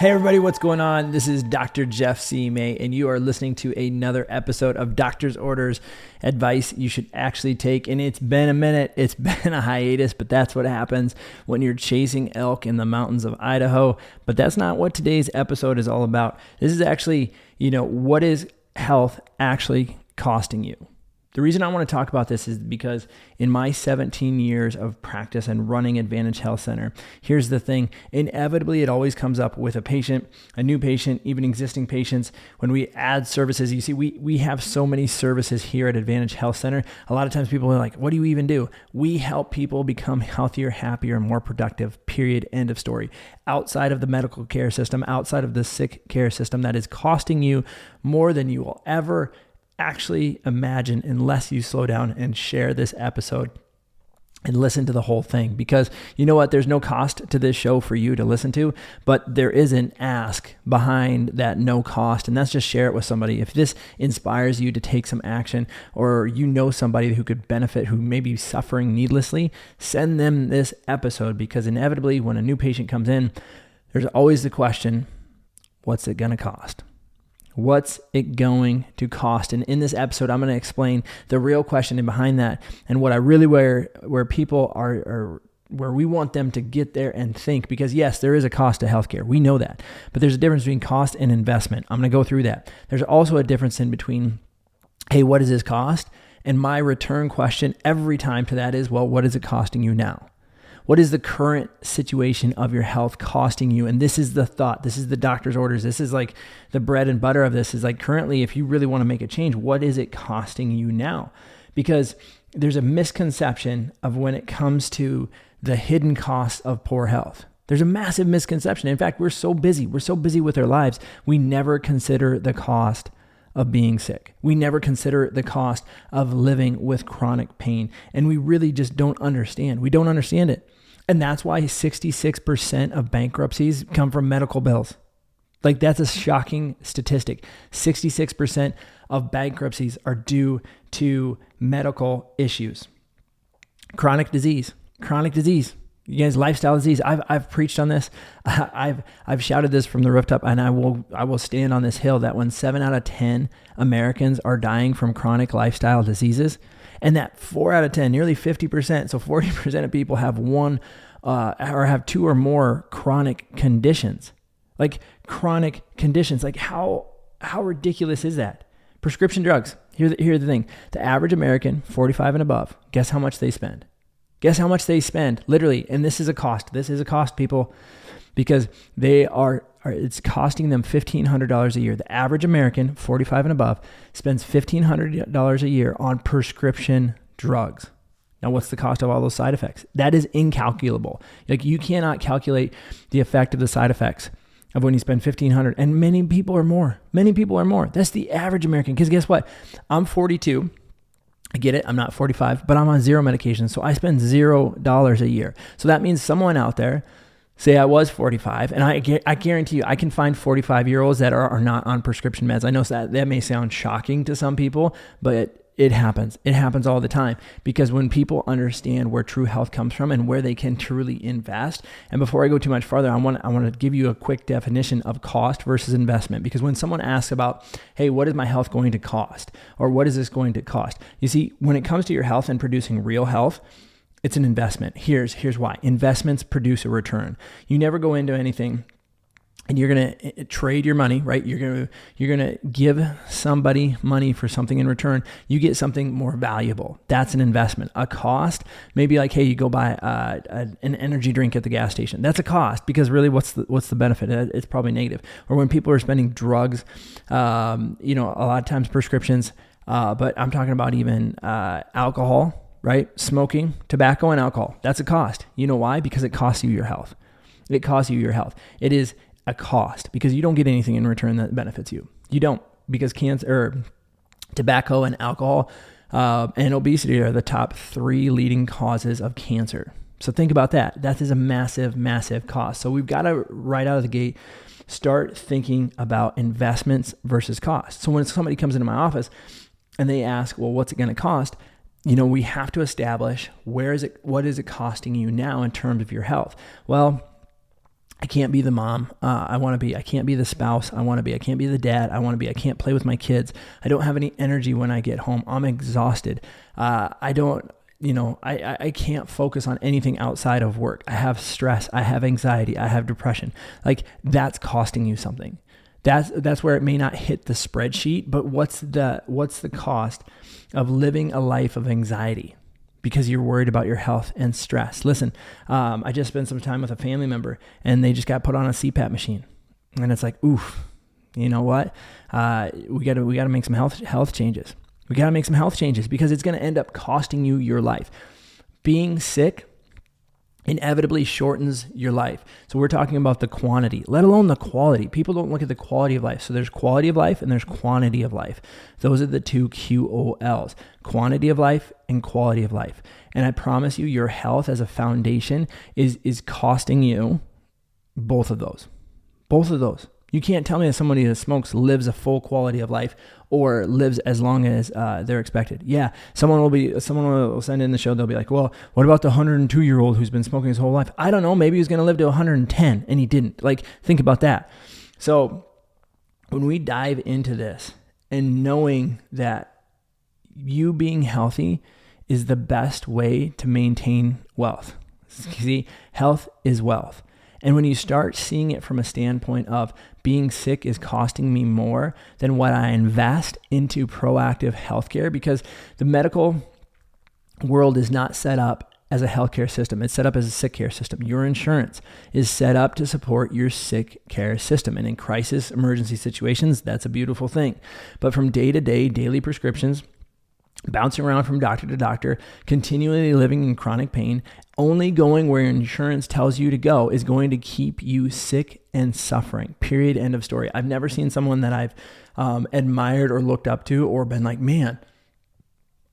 Hey everybody, what's going on? This is Dr. Jeff C. May, and you are listening to another episode of Doctor's Orders, advice you should actually take. And it's been a minute, it's been a hiatus, but that's what happens when you're chasing elk in the mountains of Idaho. But that's not what today's episode is all about. This is actually, what is health actually costing you? The reason I want to talk about this is because in my 17 years of practice and running Advantage Health Center, here's the thing. Inevitably, it always comes up with a patient, a new patient, even existing patients. When we add services, you see, we have so many services here at Advantage Health Center. A lot of times people are like, what do you even do? We help people become healthier, happier, and more productive, period, end of story. Outside of the medical care system, outside of the sick care system that is costing you more than you will ever actually imagine unless you slow down and share this episode and listen to the whole thing. Because you know what? There's no cost to this show for you to listen to, but there is an ask behind that no cost, and that's just share it with somebody. If this inspires you to take some action, or you know somebody who could benefit, who may be suffering needlessly, send them this episode, because inevitably when a new patient comes in, there's always the question, what's it going to cost? What's it going to cost? And in this episode, I'm going to explain the real question behind that, and what I really where people are where we want them to get there and think. Because yes, there is a cost to healthcare. We know that. But there's a difference between cost and investment. I'm going to go through that. There's also a difference in between, hey, what does this cost? And my return question every time to that is, well, what is it costing you now? What is the current situation of your health costing you? And this is the thought. This is the doctor's orders. This is like the bread and butter of this, is like, currently, if you really want to make a change, what is it costing you now? Because there's a misconception of when it comes to the hidden costs of poor health. There's a massive misconception. In fact, we're so busy with our lives, we never consider the cost of being sick. We never consider the cost of living with chronic pain. And we really just don't understand. We don't understand it. And that's why 66% of bankruptcies come from medical bills. Like, that's a shocking statistic. 66% of bankruptcies are due to medical issues. Chronic disease. You guys, lifestyle disease. I've preached on this. I've shouted this from the rooftop, and I will stand on this hill that when 7 out of 10 Americans are dying from chronic lifestyle diseases, and that 4 out of 10, nearly 50%, so 40% of people have one or have two or more chronic conditions. Like, chronic conditions. Like, how ridiculous is that? Prescription drugs. Here's the thing. The average American, 45 and above, guess how much they spend? Guess how much they spend, literally. And this is a cost. This is a cost, people, because it's costing them $1,500 a year. The average American, 45 and above, spends $1,500 a year on prescription drugs. Now, what's the cost of all those side effects? That is incalculable. Like, you cannot calculate the effect of the side effects of when you spend $1,500. And many people are more. That's the average American. Because guess what? I'm 42. I get it. I'm not 45, but I'm on zero medication. So I spend $0 a year. So that means someone out there, say I was 45, and I guarantee you, I can find 45-year-olds that are not on prescription meds. I know that may sound shocking to some people, but it happens. It happens all the time, because when people understand where true health comes from and where they can truly invest. And before I go too much farther, I want to give you a quick definition of cost versus investment. Because when someone asks about, hey, what is my health going to cost? Or what is this going to cost? You see, when it comes to your health and producing real health, it's an investment. Here's why. Investments produce a return. You never go into anything and you're going to trade your money, right? You're going to give somebody money for something in return. You get something more valuable. That's an investment. A cost, maybe like, hey, you go buy an energy drink at the gas station. That's a cost, because really, what's the benefit? It's probably negative. Or when people are spending drugs, a lot of times prescriptions, but I'm talking about even alcohol, right? Smoking, tobacco, and alcohol. That's a cost. You know why? Because it costs you your health. It is a cost, because you don't get anything in return that benefits you. You don't, because tobacco and alcohol and obesity are the top 3 leading causes of cancer. So think about that. That is a massive, massive cost. So we've got to, right out of the gate, start thinking about investments versus cost. So when somebody comes into my office and they ask, well, what's it going to cost? We have to establish what is it costing you now in terms of your health? Well, I can't be the mom I want to be. I can't be the spouse I want to be. I can't be the dad I want to be. I can't play with my kids. I don't have any energy when I get home. I'm exhausted. I can't focus on anything outside of work. I have stress. I have anxiety. I have depression. Like, that's costing you something. That's where it may not hit the spreadsheet, but what's the cost of living a life of anxiety? Because you're worried about your health and stress. Listen, I just spent some time with a family member and they just got put on a CPAP machine. And it's like, oof, you know what? We gotta make some health changes. We gotta make some health changes because it's gonna end up costing you your life. Being sick inevitably shortens your life. So we're talking about the quantity, let alone the quality. People don't look at the quality of life. So there's quality of life and there's quantity of life. Those are the two QOLs, quantity of life and quality of life. And I promise you, your health as a foundation is costing you both of those. Both of those. You can't tell me that somebody that smokes lives a full quality of life or lives as long as they're expected. Yeah, someone will send in the show. They'll be like, well, what about the 102-year-old who's been smoking his whole life? I don't know. Maybe he's going to live to 110 and he didn't. Like, think about that. So when we dive into this and knowing that you being healthy is the best way to maintain wealth. See, health is wealth. And when you start seeing it from a standpoint of being sick is costing me more than what I invest into proactive healthcare, because the medical world is not set up as a healthcare system. It's set up as a sick care system. Your insurance is set up to support your sick care system. And in crisis emergency situations, that's a beautiful thing. But from day to day, daily prescriptions, bouncing around from doctor to doctor, continually living in chronic pain, only going where insurance tells you to go is going to keep you sick and suffering. Period. End of story. I've never seen someone that I've admired or looked up to or been like, man,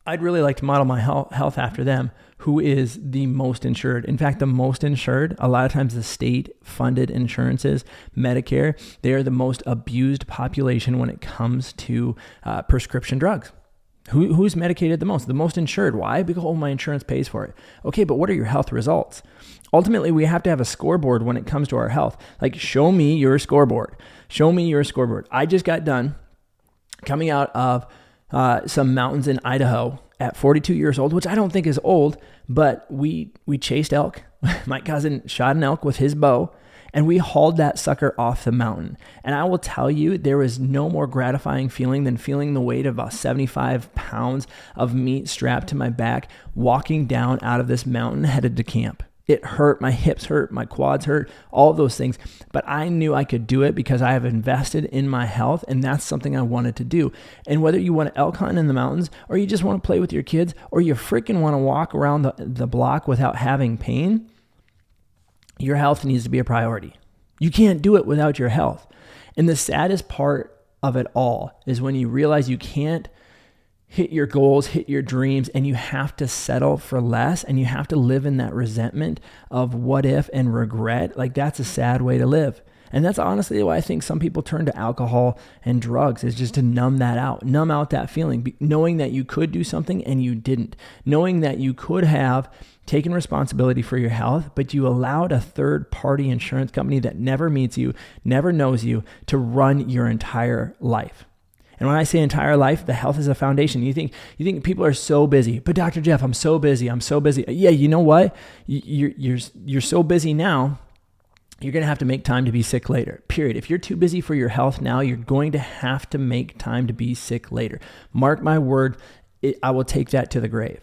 I'd really like to model my health after them, who is the most insured. In fact, the most insured, a lot of times the state-funded insurances, Medicare, they are the most abused population when it comes to prescription drugs. Who's medicated the most? The most insured. Why? Because, my insurance pays for it. Okay, but what are your health results? Ultimately, we have to have a scoreboard when it comes to our health. Like, show me your scoreboard. Show me your scoreboard. I just got done coming out of some mountains in Idaho at 42 years old, which I don't think is old, but we chased elk. My cousin shot an elk with his bow, and we hauled that sucker off the mountain. And I will tell you, there was no more gratifying feeling than feeling the weight of about 75 pounds of meat strapped to my back, walking down out of this mountain headed to camp. It hurt, my hips hurt, my quads hurt, all of those things. But I knew I could do it because I have invested in my health, and that's something I wanted to do. And whether you want to elk hunt in the mountains, or you just want to play with your kids, or you freaking want to walk around the block without having pain, your health needs to be a priority. You can't do it without your health. And the saddest part of it all is when you realize you can't hit your goals, hit your dreams, and you have to settle for less, and you have to live in that resentment of what if and regret. Like, that's a sad way to live. And that's honestly why I think some people turn to alcohol and drugs, is just to numb out that feeling, knowing that you could do something and you didn't, knowing that you could have taken responsibility for your health, but you allowed a third-party insurance company that never meets you, never knows you, to run your entire life. And when I say entire life, the health is a foundation. You think people are so busy, but Dr. Jeff, I'm so busy. Yeah, you know what? You're so busy now. You're going to have to make time to be sick later, period. If you're too busy for your health now, you're going to have to make time to be sick later. Mark my word, I will take that to the grave.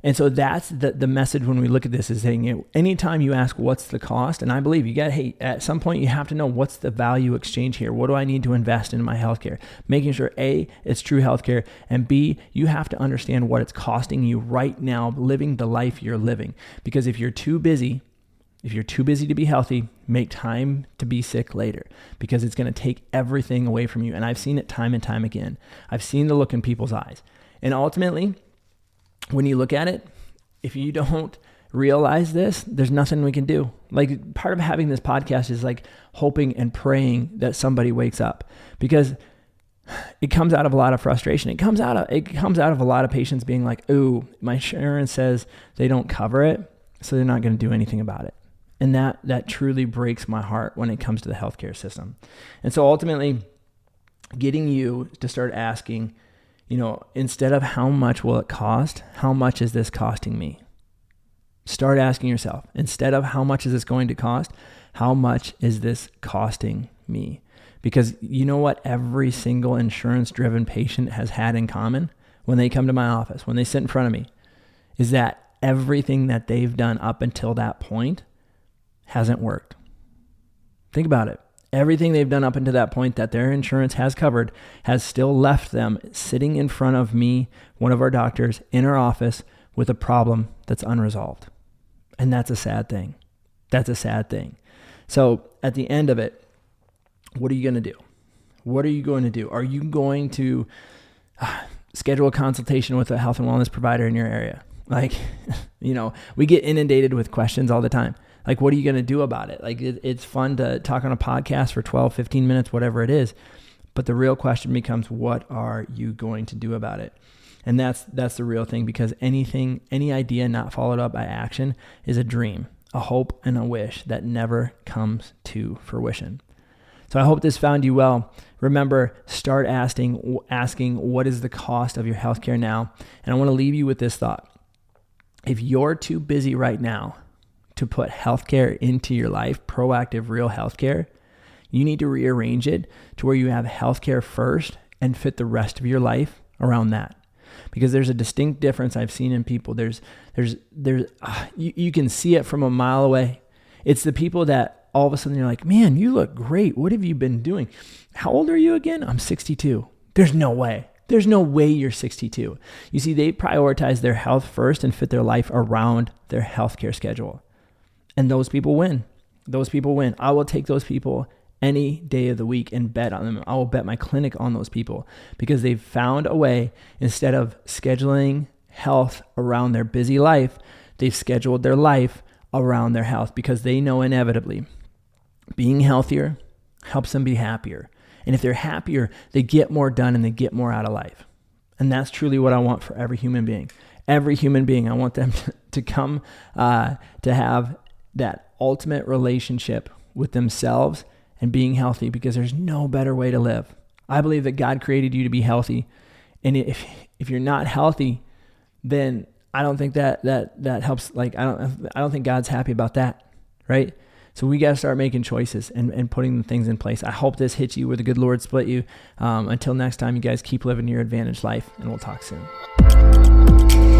And so that's the message when we look at this, is saying, anytime you ask what's the cost, and I believe at some point you have to know what's the value exchange here. What do I need to invest in my healthcare? Making sure A, it's true healthcare, and B, you have to understand what it's costing you right now living the life you're living. Because if you're too busy to be healthy, make time to be sick later, because it's going to take everything away from you. And I've seen it time and time again. I've seen the look in people's eyes. And ultimately, when you look at it, if you don't realize this, there's nothing we can do. Like, part of having this podcast is like hoping and praying that somebody wakes up, because it comes out of a lot of frustration. It comes out of a lot of patients being like, "Ooh, my insurance says they don't cover it, so they're not going to do anything about it." And that truly breaks my heart when it comes to the healthcare system. And so ultimately, getting you to start asking, instead of how much will it cost, how much is this costing me? Start asking yourself, instead of how much is this going to cost, how much is this costing me? Because you know what every single insurance-driven patient has had in common when they come to my office, when they sit in front of me, is that everything that they've done up until that point hasn't worked. Think about it. Everything they've done up until that point that their insurance has covered has still left them sitting in front of me, one of our doctors, in our office with a problem that's unresolved. And that's a sad thing. That's a sad thing. So at the end of it, what are you going to do? What are you going to do? Are you going to schedule a consultation with a health and wellness provider in your area? Like, we get inundated with questions all the time. Like, what are you going to do about it? Like, it's fun to talk on a podcast for 12, 15 minutes, whatever it is. But the real question becomes, what are you going to do about it? And that's the real thing, because any idea not followed up by action is a dream, a hope, and a wish that never comes to fruition. So I hope this found you well. Remember, start asking what is the cost of your healthcare now? And I want to leave you with this thought. If you're too busy right now to put healthcare into your life, proactive, real healthcare, you need to rearrange it to where you have healthcare first and fit the rest of your life around that. Because there's a distinct difference I've seen in people. You can see it from a mile away. It's the people that all of a sudden you're like, man, you look great. What have you been doing? How old are you again? I'm 62. There's no way. There's no way you're 62. You see, they prioritize their health first and fit their life around their healthcare schedule. And those people win. Those people win. I will take those people any day of the week and bet on them. I will bet my clinic on those people because they've found a way, instead of scheduling health around their busy life, they've scheduled their life around their health, because they know inevitably being healthier helps them be happier. And if they're happier, they get more done and they get more out of life. And that's truly what I want for every human being. Every human being, I want them to come to have that ultimate relationship with themselves and being healthy, because there's no better way to live. I believe that God created you to be healthy. And if you're not healthy, then I don't think that helps. Like, I don't think God's happy about that, right? So we got to start making choices and putting the things in place. I hope this hits you where the good Lord split you. Until next time, you guys keep living your advantage life, and we'll talk soon.